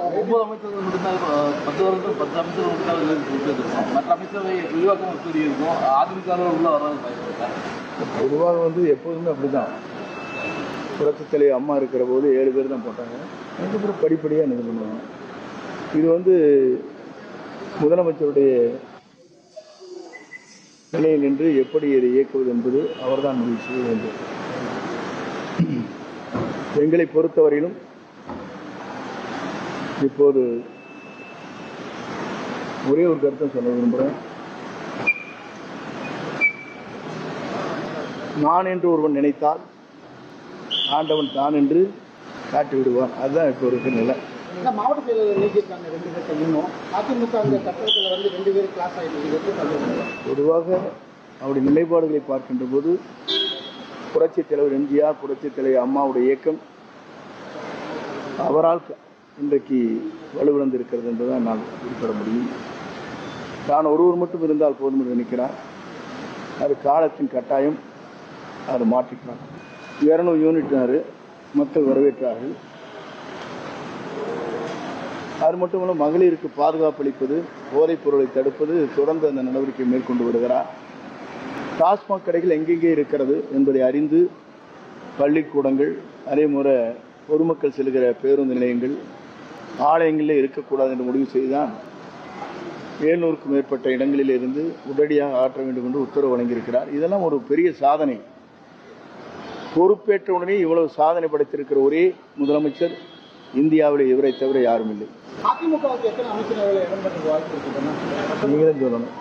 9 அமைச்சர்கள் மட்டும்தான் 10 வருடத்தில் 10 அமைச்சர்கள் மட்டும்தான் மற்ற அமைச்சரவை விரிவாக்கம் கூறியிருக்கும். அதிமுக உள்ள வராது. பொதுவாக எப்போதுமே அப்படிதான். புரட்சித் தலைவர் அம்மா இருக்கிற போது 7 பேர் தான் போட்டாங்க. அதுக்கப்புறம் படிப்படியாக இது பண்ணுவாங்க. இது முதலமைச்சருடைய நிலையில் நின்று எப்படி இதை இயக்குவது என்பது அவர்தான் முடிவு செய்ய வேண்டும். எங்களை பொறுத்தவரையிலும் இப்போது ஒரே ஒரு கருத்தை சொல்ல விரும்புகிறேன். நான் என்று ஒருவன் நினைத்தால் ஆண்டவன் தான் என்று காட்டி விடுவான். அதுதான் இப்போ இருக்கிற நிலை. மாவட்ட செயலர் நீக்கியிருக்காங்க 2 பேர்த்த இன்னும். அதிமுக அந்த சட்டத்தில் 2 பேர் கிளாஸ் ஆகிட்டு. பொதுவாக அவருடைய நிலைப்பாடுகளை பார்க்கின்ற போது புரட்சித் தலைவர் எம்ஜிஆர், புரட்சித் தலைவர் அம்மாவுடைய இயக்கம் அவரால் இன்றைக்கு வலுவிழந்திருக்கிறது என்றுதான் நான் குறிப்பிட முடியும். தான் ஒருவர் மட்டும் இருந்தால் போதும் என்று நினைக்கிறார். அது காலத்தின் கட்டாயம். அது மாற்றிக்கிறார். 200 யூனிட்னாரு மக்கள் வரவேற்றார்கள். அது மட்டுமல்ல, மகளிருக்கு பாதுகாப்பு அளிப்பது, போதைப் பொருளை தடுப்பது, தொடர்ந்து அந்த நடவடிக்கை மேற்கொண்டு வருகிறார். டாஸ்மாக் கடைகள் எங்கெங்கே இருக்கிறது என்பதை அறிந்து பள்ளிக்கூடங்கள், அதே முறை பொதுமக்கள் செல்கிற பேருந்து நிலையங்கள், ஆலயங்களில் இருக்கக்கூடாது என்று முடிவு செய்துதான் 700க்கும் மேற்பட்ட இடங்களில் இருந்து உடனடியாக ஆற்ற வேண்டும் என்று உத்தரவு வழங்கியிருக்கிறார். இதெல்லாம் ஒரு பெரிய சாதனை. பொறுப்பேற்ற உடனே இவ்வளவு சாதனை படைத்திருக்கிற ஒரே முதலமைச்சர் இந்தியாவில் இவரை தவிர யாரும் இல்லை. அதிமுகவுக்கு எத்தனை அமைச்சரவையில் இடம் பெற்ற வாய்ப்பு இருக்கு? நீங்களும் சொல்லணும்.